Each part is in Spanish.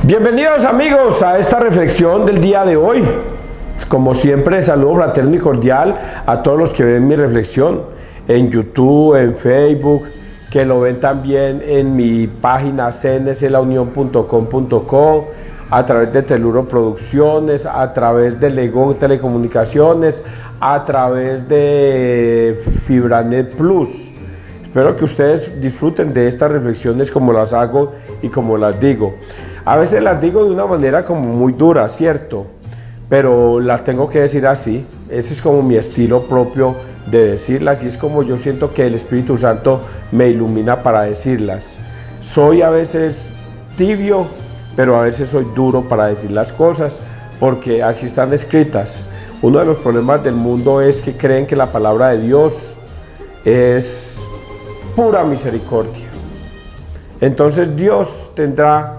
Bienvenidos amigos a esta reflexión del día de hoy. Como siempre, saludo fraterno y cordial a todos los que ven mi reflexión en YouTube, en Facebook, que lo ven también en mi página cnselaunion.com.co, a través de Teluro Producciones, a través de Legón Telecomunicaciones, a través de Fibranet Plus. Espero que ustedes disfruten de estas reflexiones como las hago y como las digo. A veces las digo de una manera como muy dura, ¿cierto? Pero las tengo que decir así. Ese es como mi estilo propio de decirlas y es como yo siento que el Espíritu Santo me ilumina para decirlas. Soy a veces tibio, pero a veces soy duro para decir las cosas porque así están escritas. Uno de los problemas del mundo es que creen que la palabra de Dios es pura misericordia. Entonces Dios tendrá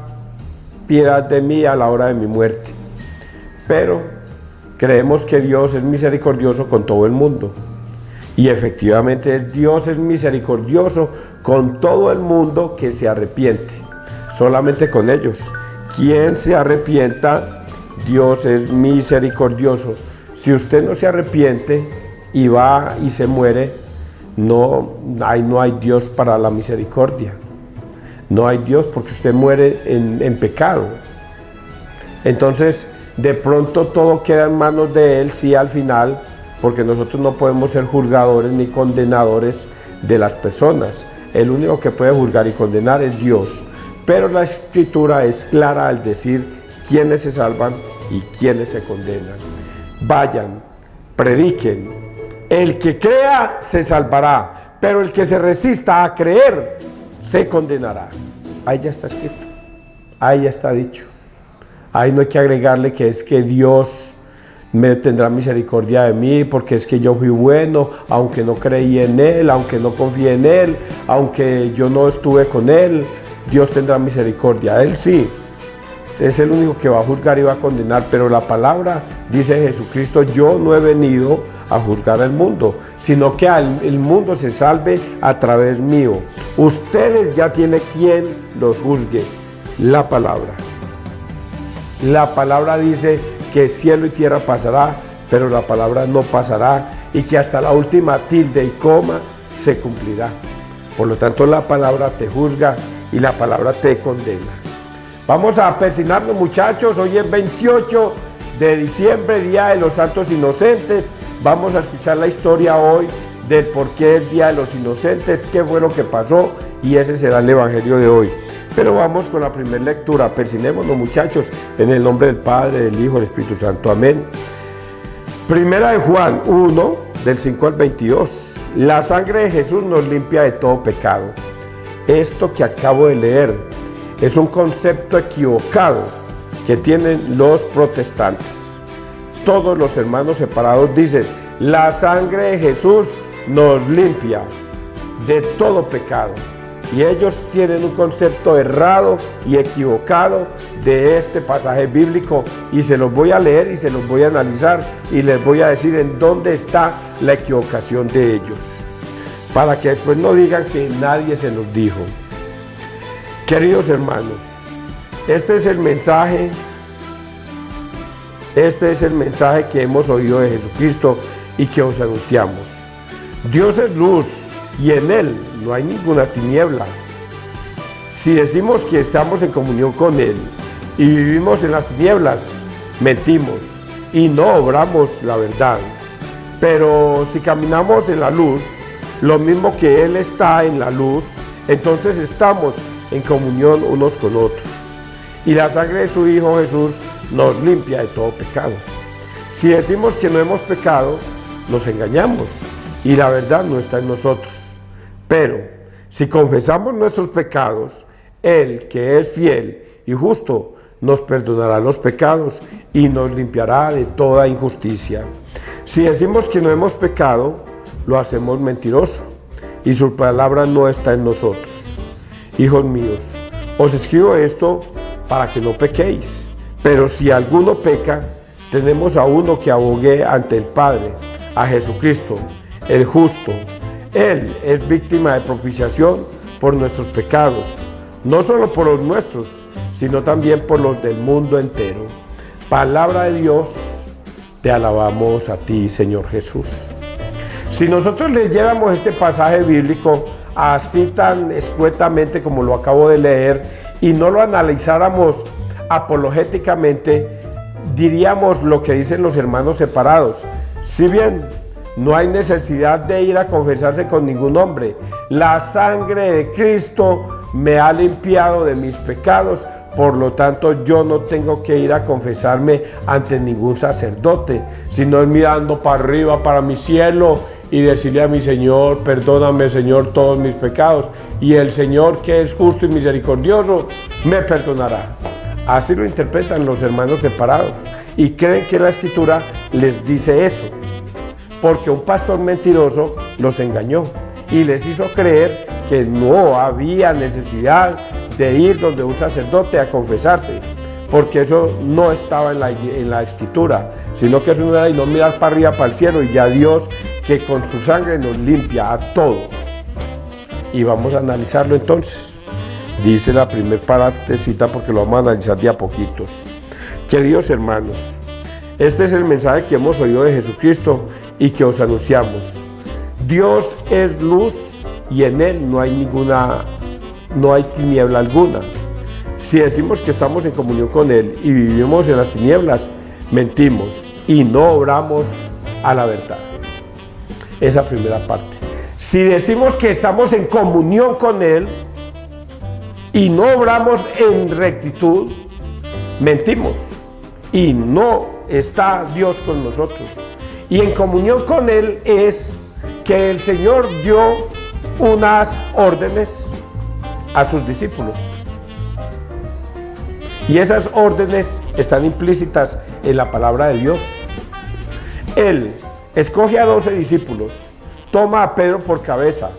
piedad de mí a la hora de mi muerte. Pero creemos que Dios es misericordioso con todo el mundo. Y efectivamente Dios es misericordioso con todo el mundo que se arrepiente. Solamente con ellos. Quien se arrepienta, Dios es misericordioso. Si usted no se arrepiente y va y se muere, no hay Dios para la misericordia. No hay Dios porque usted muere en pecado. Entonces, de pronto todo queda en manos de Él, sí, al final, porque nosotros no podemos ser juzgadores ni condenadores de las personas. El único que puede juzgar y condenar es Dios. Pero la Escritura es clara al decir quiénes se salvan y quiénes se condenan. Vayan, prediquen. El que crea se salvará, pero el que se resista a creer se condenará. Ahí ya está escrito, ahí ya está dicho. Ahí no hay que agregarle que es que Dios me tendrá misericordia de mí porque es que yo fui bueno, aunque no creí en Él, aunque no confié en Él, aunque yo no estuve con Él, Dios tendrá misericordia. Él sí, es el único que va a juzgar y va a condenar, pero la palabra dice Jesucristo: yo no he venido a juzgar al mundo, sino que el mundo se salve a través mío. Ustedes ya tienen quien los juzgue. La palabra. La palabra dice que cielo y tierra pasará, pero la palabra no pasará y que hasta la última tilde y coma se cumplirá. Por lo tanto, la palabra te juzga y la palabra te condena. Vamos a persignarnos, muchachos. Hoy es 28 de diciembre, Día de los Santos Inocentes. Vamos a escuchar la historia hoy del por qué es Día de los Inocentes, qué fue lo que pasó, y ese será el Evangelio de hoy. Pero vamos con la primera lectura. Persignémonos, muchachos, en el nombre del Padre, del Hijo y del Espíritu Santo. Amén. Primera de Juan 1, del 5 al 22. La sangre de Jesús nos limpia de todo pecado. Esto que acabo de leer es un concepto equivocado que tienen los protestantes. Todos los hermanos separados dicen: la sangre de Jesús nos limpia de todo pecado. Y ellos tienen un concepto errado y equivocado de este pasaje bíblico, y se los voy a leer y se los voy a analizar y les voy a decir en dónde está la equivocación de ellos, para que después no digan que nadie se los dijo. Queridos hermanos, este es el mensaje que hemos oído de Jesucristo y que os anunciamos. Dios es luz y en Él no hay ninguna tiniebla. Si decimos que estamos en comunión con Él y vivimos en las tinieblas, mentimos y no obramos la verdad. Pero si caminamos en la luz, lo mismo que Él está en la luz, entonces estamos en comunión unos con otros. Y la sangre de su Hijo Jesús nos limpia de todo pecado. Si decimos que no hemos pecado, nos engañamos y la verdad no está en nosotros. Pero si confesamos nuestros pecados, Él, que es fiel y justo, nos perdonará los pecados y nos limpiará de toda injusticia. Si decimos que no hemos pecado, lo hacemos mentiroso y su palabra no está en nosotros. Hijos míos, os escribo esto para que no pequéis. Pero si alguno peca, tenemos a uno que abogue ante el Padre, a Jesucristo, el justo. Él es víctima de propiciación por nuestros pecados, no solo por los nuestros, sino también por los del mundo entero. Palabra de Dios, te alabamos a ti, Señor Jesús. Si nosotros leyéramos este pasaje bíblico así tan escuetamente como lo acabo de leer y no lo analizáramos apologéticamente, diríamos lo que dicen los hermanos separados. Si bien no hay necesidad de ir a confesarse con ningún hombre, la sangre de Cristo me ha limpiado de mis pecados, por lo tanto yo no tengo que ir a confesarme ante ningún sacerdote, sino es mirando para arriba, para mi cielo, y decirle a mi Señor: perdóname, Señor, todos mis pecados, y el Señor, que es justo y misericordioso, me perdonará. Así lo interpretan los hermanos separados y creen que la Escritura les dice eso, porque un pastor mentiroso los engañó y les hizo creer que no había necesidad de ir donde un sacerdote a confesarse, porque eso no estaba en la Escritura, sino que es una y no mirar para arriba, para el cielo, y ya Dios, que con su sangre nos limpia a todos. Y vamos a analizarlo entonces. Dice la primera partecita, porque lo vamos a analizar de a poquitos. Queridos hermanos, este es el mensaje que hemos oído de Jesucristo y que os anunciamos. Dios es luz y en Él no hay tiniebla alguna. Si decimos que estamos en comunión con Él y vivimos en las tinieblas, mentimos y no obramos a la verdad. Esa primera parte. Si decimos que estamos en comunión con Él y no obramos en rectitud, mentimos y no está Dios con nosotros. Y en comunión con Él es que el Señor dio unas órdenes a sus discípulos. Y esas órdenes están implícitas en la palabra de Dios. Él escoge a 12 discípulos, toma a Pedro por cabeza,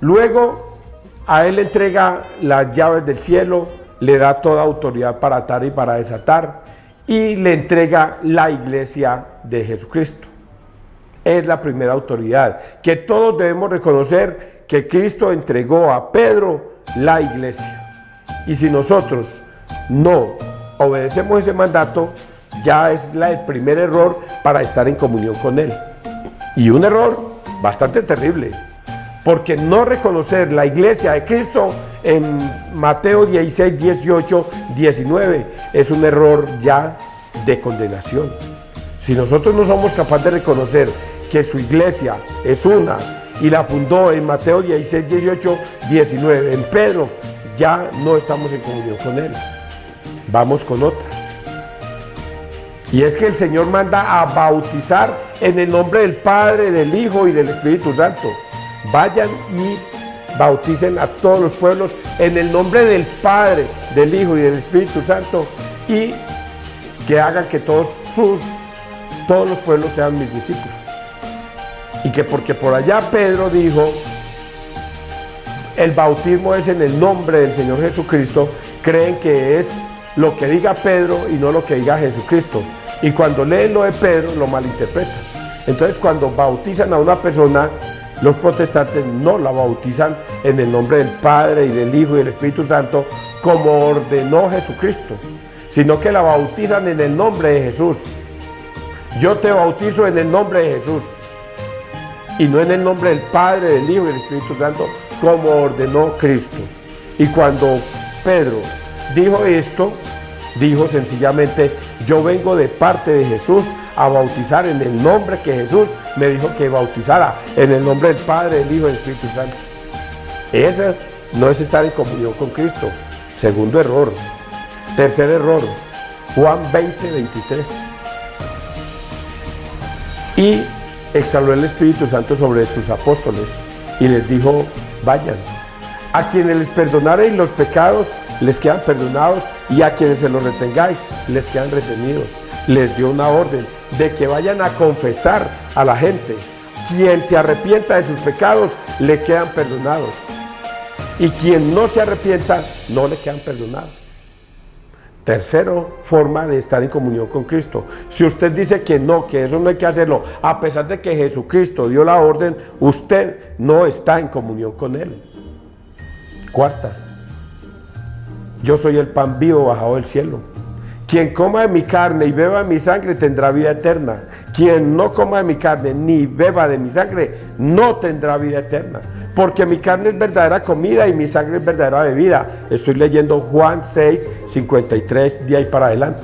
luego a él le entrega las llaves del cielo, le da toda autoridad para atar y para desatar, y le entrega la iglesia de Jesucristo. Es la primera autoridad, que todos debemos reconocer que Cristo entregó a Pedro la iglesia. Y si nosotros no obedecemos ese mandato, ya es el primer error para estar en comunión con Él. Y un error bastante terrible, porque no reconocer la iglesia de Cristo en Mateo 16, 18, 19 es un error ya de condenación. Si nosotros no somos capaces de reconocer que su iglesia es una y la fundó en Mateo 16, 18, 19 en Pedro, ya no estamos en comunión con Él. Vamos con otra. Y es que el Señor manda a bautizar en el nombre del Padre, del Hijo y del Espíritu Santo. Vayan y bauticen a todos los pueblos en el nombre del Padre, del Hijo y del Espíritu Santo, y que hagan que todos los pueblos sean mis discípulos. Y que porque por allá Pedro dijo, el bautismo es en el nombre del Señor Jesucristo, creen que es lo que diga Pedro y no lo que diga Jesucristo. Y cuando leen lo de Pedro, lo malinterpretan. Entonces, cuando bautizan a una persona, los protestantes no la bautizan en el nombre del Padre y del Hijo y del Espíritu Santo, como ordenó Jesucristo, sino que la bautizan en el nombre de Jesús. Yo te bautizo en el nombre de Jesús, y no en el nombre del Padre, del Hijo y del Espíritu Santo, como ordenó Cristo. Y cuando Pedro dijo esto, dijo sencillamente: yo vengo de parte de Jesús a bautizar en el nombre que Jesús me dijo que bautizara, en el nombre del Padre, del Hijo y del Espíritu Santo. Ese no es estar en comunión con Cristo. Segundo error. Tercer error, Juan 20, 23. Y exhaló el Espíritu Santo sobre sus apóstoles y les dijo: vayan. A quienes les perdonareis los pecados, les quedan perdonados, y a quienes se los retengáis, les quedan retenidos. Les dio una orden de que vayan a confesar a la gente. Quien se arrepienta de sus pecados, le quedan perdonados. Y quien no se arrepienta, no le quedan perdonados. Tercero, forma de estar en comunión con Cristo. Si usted dice que no, que eso no hay que hacerlo, a pesar de que Jesucristo dio la orden, usted no está en comunión con Él. Cuarta, Yo soy el pan vivo bajado del cielo. Quien coma de mi carne y beba de mi sangre tendrá vida eterna. Quien no coma de mi carne ni beba de mi sangre no tendrá vida eterna. Porque mi carne es verdadera comida y mi sangre es verdadera bebida. Estoy leyendo Juan 6, 53, de ahí para adelante.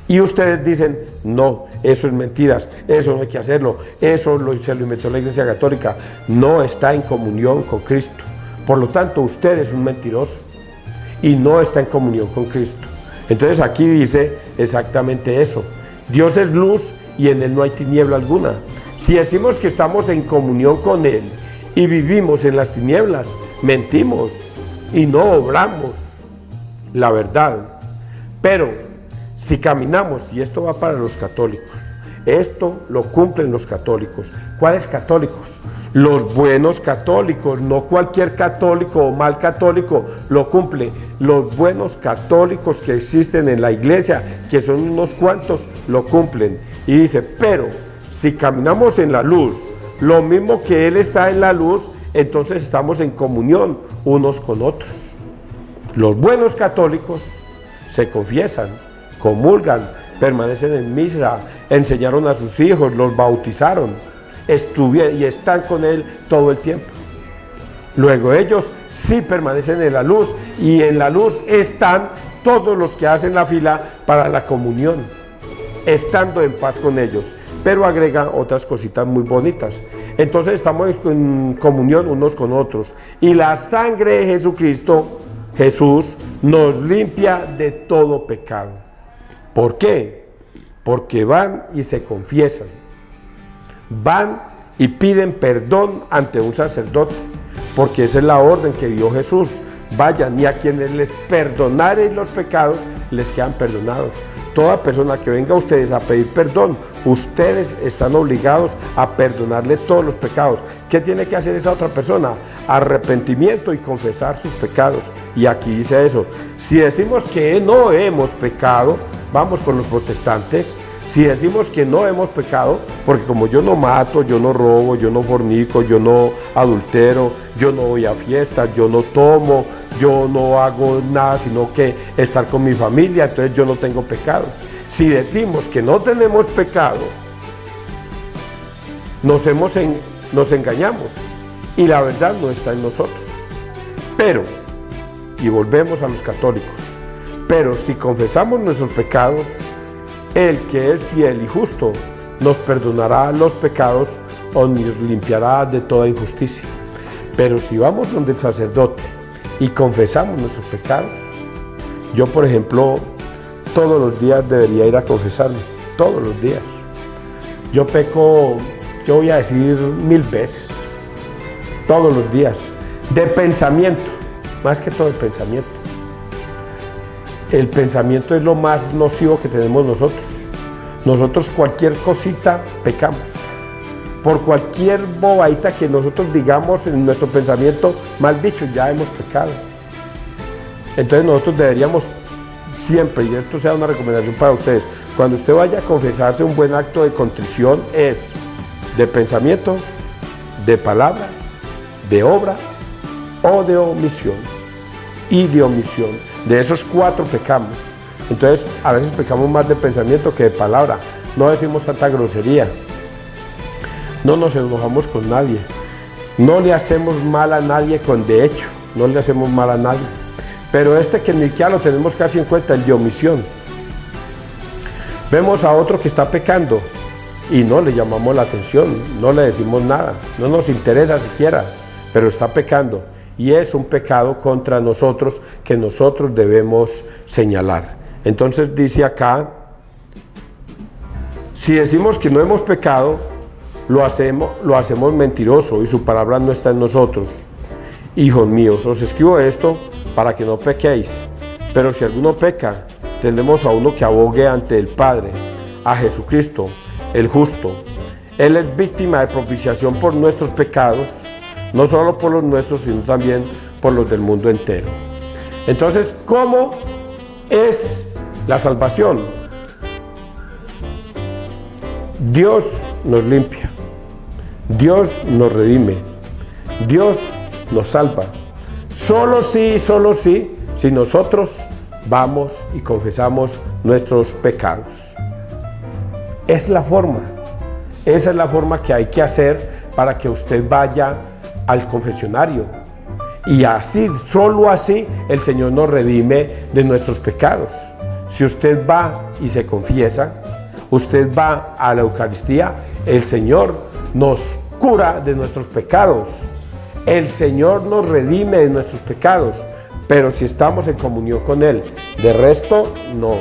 Y ustedes dicen, no, eso es mentiras, eso no hay que hacerlo, eso se lo inventó la Iglesia Católica. No está en comunión con Cristo. Por lo tanto, usted es un mentiroso y no está en comunión con Cristo. Entonces aquí dice exactamente eso. Dios es luz y en Él no hay tiniebla alguna. Si decimos que estamos en comunión con Él y vivimos en las tinieblas, mentimos y no obramos la verdad. Pero si caminamos, y esto va para los católicos, esto lo cumplen los católicos. ¿Cuáles católicos? Los buenos católicos, no cualquier católico o mal católico lo cumple. Los buenos católicos que existen en la iglesia, que son unos cuantos, lo cumplen. Y dice, pero si caminamos en la luz, lo mismo que Él está en la luz, entonces estamos en comunión unos con otros. Los buenos católicos se confiesan, comulgan, permanecen en misa, enseñaron a sus hijos, los bautizaron, estuvieron y están con Él todo el tiempo. Luego ellos sí permanecen en la luz, y en la luz están todos los que hacen la fila para la comunión, estando en paz con ellos. Pero agrega otras cositas muy bonitas. Entonces estamos en comunión unos con otros, y la sangre de Jesucristo, Jesús, nos limpia de todo pecado. ¿Por qué? Porque van y se confiesan, van y piden perdón ante un sacerdote, porque esa es la orden que dio Jesús. Vayan, y a quienes les perdonaren los pecados, les quedan perdonados. Toda persona que venga a ustedes a pedir perdón, ustedes están obligados a perdonarle todos los pecados. ¿Qué tiene que hacer esa otra persona? Arrepentimiento y confesar sus pecados. Y aquí dice eso. Si decimos que no hemos pecado, vamos con los protestantes. Si decimos que no hemos pecado, porque como yo no mato, yo no robo, yo no fornico, yo no adultero, yo no voy a fiestas, yo no tomo, yo no hago nada sino que estar con mi familia, entonces yo no tengo pecados. Si decimos que no tenemos pecado, nos engañamos y la verdad no está en nosotros. Pero, y volvemos a los católicos, pero si confesamos nuestros pecados, el que es fiel y justo nos perdonará los pecados o nos limpiará de toda injusticia. Pero si vamos donde el sacerdote y confesamos nuestros pecados, yo por ejemplo todos los días debería ir a confesarme, todos los días. Yo peco, yo voy a decir 1000 veces, todos los días, de pensamiento, más que todo de pensamiento. El pensamiento es lo más nocivo que tenemos nosotros. Nosotros cualquier cosita pecamos. Por cualquier bobadita que nosotros digamos en nuestro pensamiento, mal dicho, ya hemos pecado. Entonces nosotros deberíamos siempre, y esto sea una recomendación para ustedes, cuando usted vaya a confesarse, un buen acto de contrición es de pensamiento, de palabra, de obra o de omisión. Y de omisión. De esos 4 pecamos. Entonces a veces pecamos más de pensamiento que de palabra. No decimos tanta grosería, no nos enojamos con nadie, no le hacemos mal a nadie con de hecho, no le hacemos mal a nadie. Pero que ni siquiera lo tenemos casi en cuenta, el de omisión. Vemos a otro que está pecando y no le llamamos la atención, no le decimos nada, no nos interesa siquiera, pero está pecando. Y es un pecado contra nosotros que nosotros debemos señalar. Entonces dice acá, si decimos que no hemos pecado, lo hacemos mentiroso y su palabra no está en nosotros. Hijos míos, os escribo esto para que no pequéis. Pero si alguno peca, tenemos a uno que abogue ante el Padre, a Jesucristo, el justo. Él es víctima de propiciación por nuestros pecados, no solo por los nuestros, sino también por los del mundo entero. Entonces, ¿cómo es la salvación? Dios nos limpia, Dios nos redime, Dios nos salva. Solo sí si nosotros vamos y confesamos nuestros pecados. Es la forma, esa es la forma que hay que hacer para que usted vaya al confesionario. Y así, solo así, el Señor nos redime de nuestros pecados. Si usted va y se confiesa, usted va a la Eucaristía, el Señor nos cura de nuestros pecados. El Señor nos redime de nuestros pecados, pero si estamos en comunión con Él, de resto, no.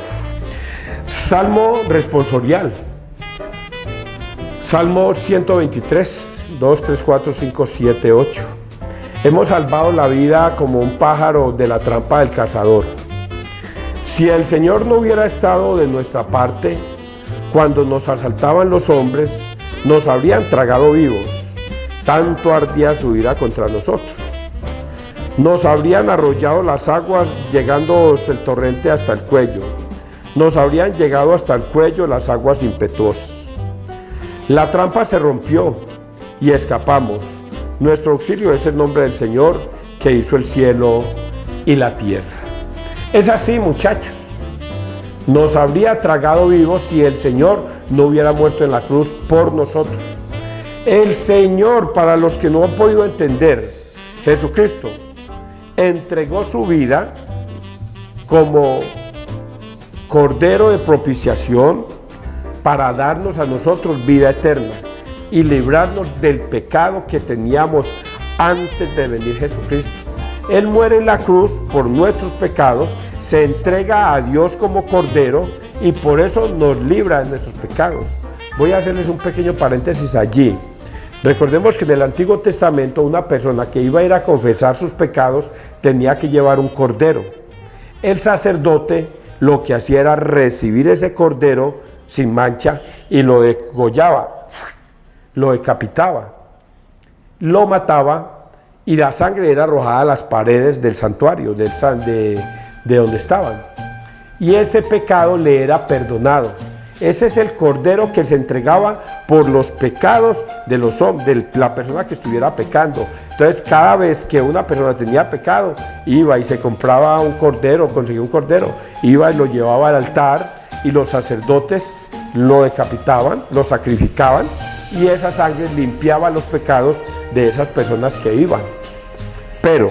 Salmo responsorial. Salmo 123, 2, 3, 4, 5, 7, 8. Hemos salvado la vida como un pájaro de la trampa del cazador. Si el Señor no hubiera estado de nuestra parte, cuando nos asaltaban los hombres, nos habrían tragado vivos. Tanto ardía su ira contra nosotros. Nos habrían arrollado las aguas, llegándonos el torrente hasta el cuello. Nos habrían llegado hasta el cuello las aguas impetuosas. La trampa se rompió y escapamos. Nuestro auxilio es el nombre del Señor, que hizo el cielo y la tierra. Es así, muchachos. Nos habría tragado vivos si el Señor no hubiera muerto en la cruz por nosotros. El Señor, para los que no han podido entender, Jesucristo entregó su vida como Cordero de propiciación para darnos a nosotros vida eterna y librarnos del pecado que teníamos antes de venir Jesucristo. Él muere en la cruz por nuestros pecados, se entrega a Dios como Cordero y por eso nos libra de nuestros pecados. Voy a hacerles un pequeño paréntesis allí. Recordemos que en el Antiguo Testamento una persona que iba a ir a confesar sus pecados tenía que llevar un cordero. El sacerdote lo que hacía era recibir ese cordero sin mancha y lo degollaba, lo decapitaba, lo mataba y la sangre era arrojada a las paredes del santuario, de donde estaban. Y ese pecado le era perdonado. Ese es el cordero que se entregaba por los pecados de los hombres, de la persona que estuviera pecando. Entonces, cada vez que una persona tenía pecado, iba y se compraba un cordero, conseguía un cordero, iba y lo llevaba al altar y los sacerdotes lo decapitaban, lo sacrificaban y esa sangre limpiaba los pecados de esas personas que iban. Pero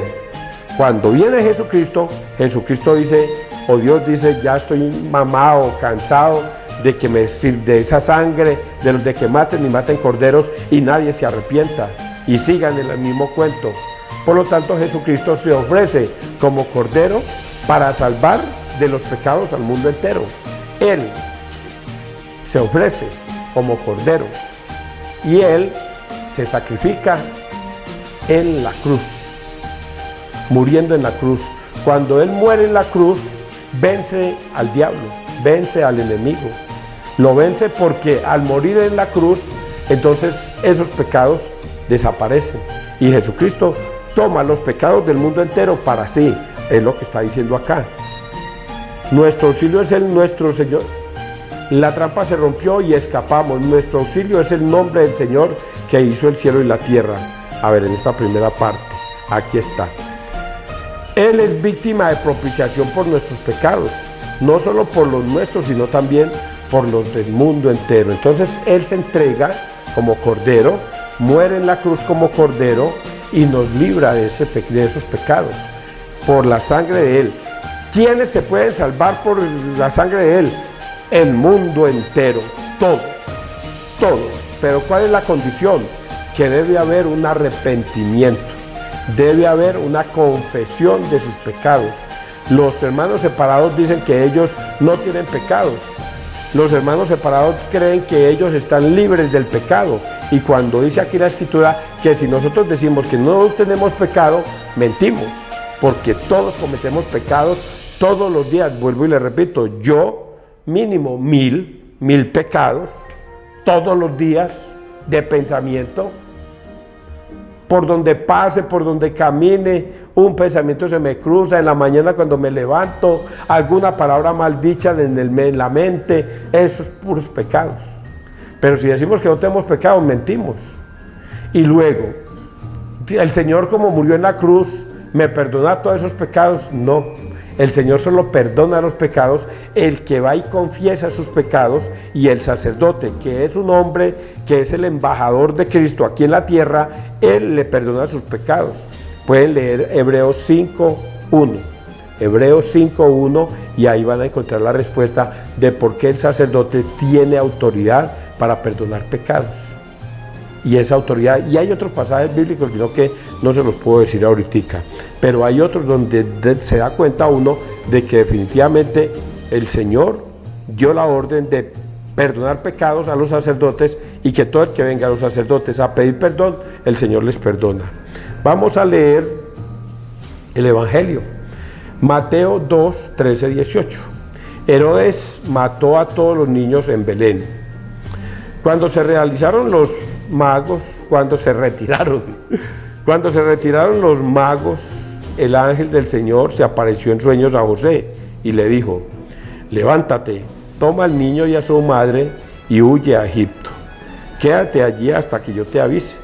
cuando viene Jesucristo, Jesucristo dice, o Dios dice, ya estoy mamado, cansado de que de esa sangre, de que maten y maten corderos y nadie se arrepienta y sigan en el mismo cuento. Por lo tanto, Jesucristo se ofrece como cordero para salvar de los pecados al mundo entero. Él se ofrece como cordero y Él se sacrifica en la cruz, muriendo en la cruz. Cuando Él muere en la cruz, vence al diablo, vence al enemigo. Lo vence porque al morir en la cruz, entonces esos pecados desaparecen. Y Jesucristo toma los pecados del mundo entero para sí. Es lo que está diciendo acá. Nuestro auxilio es nuestro Señor. La trampa se rompió y escapamos. Nuestro auxilio es el nombre del Señor que hizo el cielo y la tierra. A ver, en esta primera parte, aquí está. Él es víctima de propiciación por nuestros pecados, no solo por los nuestros, sino también por los del mundo entero. Entonces Él se entrega como cordero, muere en la cruz como cordero y nos libra de esos pecados por la sangre de Él. ¿Quiénes se pueden salvar por la sangre de Él? El mundo entero, todos. Pero ¿cuál es la condición? Que debe haber un arrepentimiento, debe haber una confesión de sus pecados. Los hermanos separados dicen que ellos no tienen pecados. Los hermanos separados creen que ellos están libres del pecado. Y cuando dice aquí la Escritura que si nosotros decimos que no tenemos pecado, mentimos. Porque todos cometemos pecados todos los días. Vuelvo y le repito, yo mínimo mil pecados todos los días de pensamiento. Por donde pase, por donde camine, un pensamiento se me cruza en la mañana cuando me levanto, alguna palabra mal dicha en la mente, esos puros pecados. Pero si decimos que no tenemos pecados, mentimos. Y luego, el Señor como murió en la cruz, ¿me perdona todos esos pecados? No. El Señor solo perdona los pecados el que va y confiesa sus pecados, y el sacerdote, que es un hombre que es el embajador de Cristo aquí en la tierra, él le perdona sus pecados. Pueden leer Hebreos 5:1. Hebreos 5:1, y ahí van a encontrar la respuesta de por qué el sacerdote tiene autoridad para perdonar pecados. Y esa autoridad, y hay otros pasajes bíblicos, sino que no se los puedo decir ahorita, pero hay otros donde se da cuenta uno de que definitivamente el Señor dio la orden de perdonar pecados a los sacerdotes, y que todo el que venga a los sacerdotes a pedir perdón, el Señor les perdona. Vamos a leer el Evangelio. Mateo 2, 13, 18. Herodes mató a todos los niños en Belén. Cuando se retiraron los magos, el ángel del Señor se apareció en sueños a José y le dijo: levántate, toma al niño y a su madre y huye a Egipto. Quédate allí hasta que yo te avise,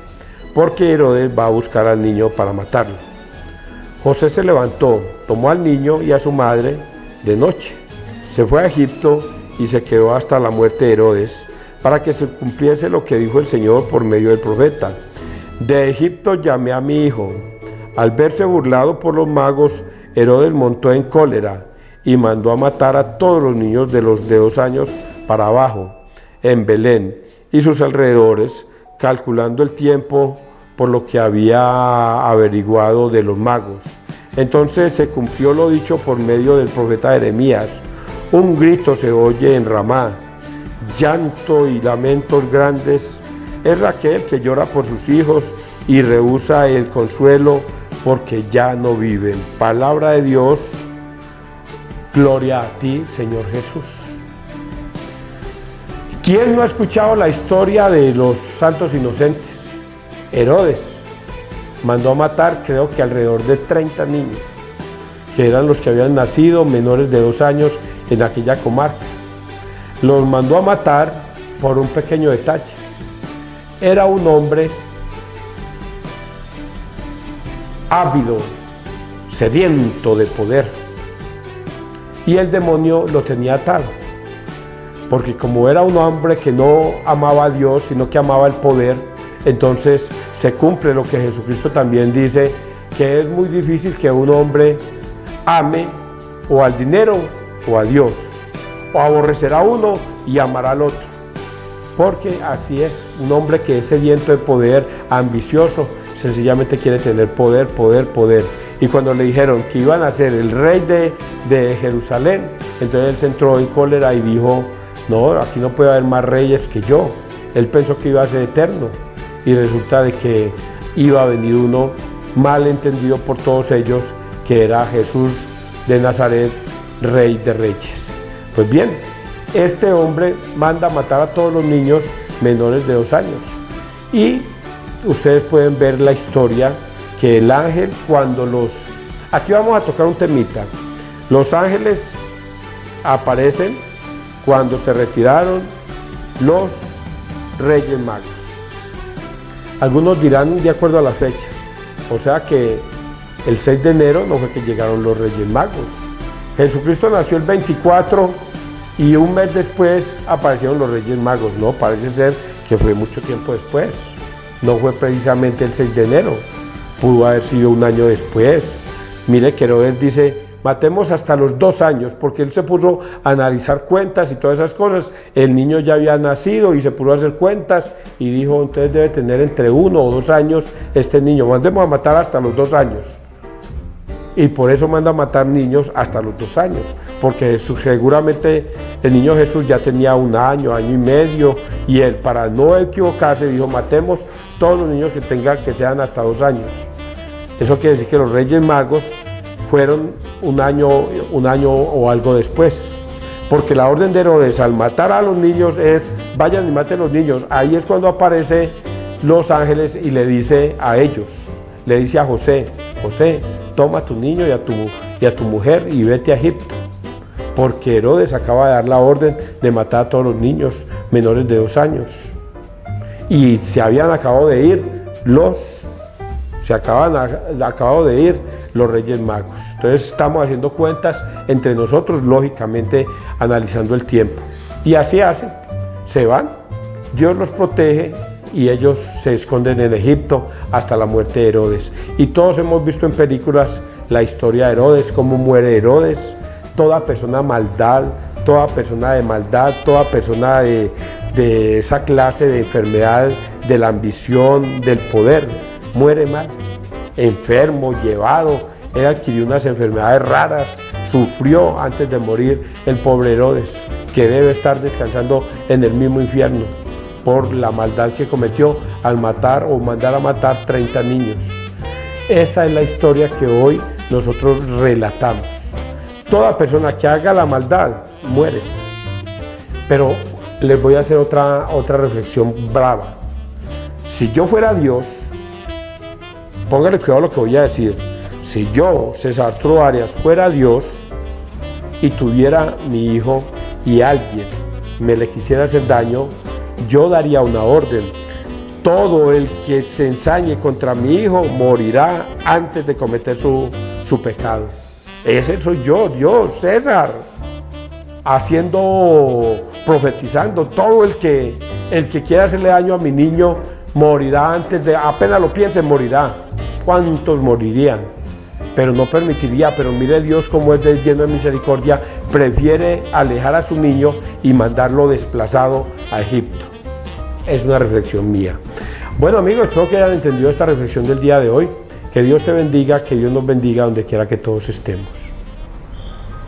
porque Herodes va a buscar al niño para matarlo. José se levantó, tomó al niño y a su madre de noche, se fue a Egipto y se quedó hasta la muerte de Herodes, para que se cumpliese lo que dijo el Señor por medio del profeta: de Egipto llamé a mi hijo. Al verse burlado por los magos, Herodes montó en cólera y mandó a matar a todos los niños de 2 años para abajo, en Belén y sus alrededores, calculando el tiempo por lo que había averiguado de los magos. Entonces se cumplió lo dicho por medio del profeta Jeremías: un grito se oye en Ramá, llanto y lamentos grandes. Es Raquel que llora por sus hijos y rehúsa el consuelo porque ya no viven. Palabra de Dios. Gloria a ti, Señor Jesús. ¿Quién no ha escuchado la historia de los santos inocentes? Herodes mandó a matar, creo que alrededor de 30 niños, que eran los que habían nacido menores de 2 años en aquella comarca. Los mandó a matar por un pequeño detalle. Era un hombre ávido, sediento de poder, y el demonio lo tenía atado, porque como era un hombre que no amaba a Dios, sino que amaba el poder, entonces se cumple lo que Jesucristo también dice, que es muy difícil que un hombre ame o al dinero o a Dios, o aborrecerá a uno y amará al otro, porque así es. Un hombre que es sediento de poder, ambicioso, sencillamente quiere tener poder, poder, poder. Y cuando le dijeron que iban a ser el rey de Jerusalén, entonces él se entró en cólera y dijo: no, aquí no puede haber más reyes que yo. Él pensó que iba a ser eterno, y resulta de que iba a venir uno mal entendido por todos ellos, que era Jesús de Nazaret, Rey de Reyes. Pues bien, este hombre manda a matar a todos los niños menores de 2 años. Y ustedes pueden ver la historia que el ángel, cuando aquí vamos a tocar un temita. Los ángeles aparecen cuando se retiraron los Reyes Magos. Algunos dirán de acuerdo a las fechas, o sea que el 6 de enero no fue que llegaron los Reyes Magos. Jesucristo nació el 24 y un mes después aparecieron los Reyes Magos. No, parece ser que fue mucho tiempo después. No fue precisamente el 6 de enero, pudo haber sido un año después. Mire que Herodes dice: matemos hasta los 2 años, porque él se puso a analizar cuentas y todas esas cosas. El niño ya había nacido y se puso a hacer cuentas y dijo: entonces debe tener entre 1 o 2 años este niño, mandemos a matar hasta los 2 años. Y por eso manda a matar niños hasta los 2 años, porque seguramente el niño Jesús ya tenía 1 año, año y medio, y él, para no equivocarse, dijo: matemos todos los niños que sean hasta 2 años. Eso quiere decir que los Reyes Magos fueron un año o algo después, porque la orden de Herodes al matar a los niños es: vayan y maten a los niños. Ahí es cuando aparece los ángeles y le dice a ellos, le dice a José: José, toma a tu niño y a tu mujer y vete a Egipto, porque Herodes acaba de dar la orden de matar a todos los niños menores de 2 años. Y se habían acabado de ir los Reyes Magos. Entonces estamos haciendo cuentas entre nosotros, lógicamente analizando el tiempo. Y así hacen, se van, Dios los protege y ellos se esconden en Egipto hasta la muerte de Herodes. Y todos hemos visto en películas la historia de Herodes, cómo muere Herodes. Toda persona toda persona de maldad, toda persona de esa clase de enfermedad, de la ambición, del poder, muere mal, enfermo, llevado. Él adquirió unas enfermedades raras, sufrió antes de morir el pobre Herodes, que debe estar descansando en el mismo infierno por la maldad que cometió al matar o mandar a matar 30 niños. Esa es la historia que hoy nosotros relatamos. Toda persona que haga la maldad muere. Pero les voy a hacer otra reflexión brava. Si yo fuera Dios, póngale cuidado a lo que voy a decir. Si yo, César Arturo Arias, fuera Dios y tuviera mi hijo y alguien me le quisiera hacer daño, yo daría una orden. Todo el que se ensañe contra mi hijo morirá antes de cometer su pecado. Ese soy yo, Dios, César, profetizando. Todo el que quiera hacerle daño a mi niño morirá antes de, apenas lo piense, morirá. ¿Cuántos morirían? Pero no permitiría. Pero mire Dios cómo es lleno de misericordia, prefiere alejar a su niño y mandarlo desplazado a Egipto. Es una reflexión mía. Bueno amigos, espero que hayan entendido esta reflexión del día de hoy. Que Dios te bendiga, que Dios nos bendiga donde quiera que todos estemos.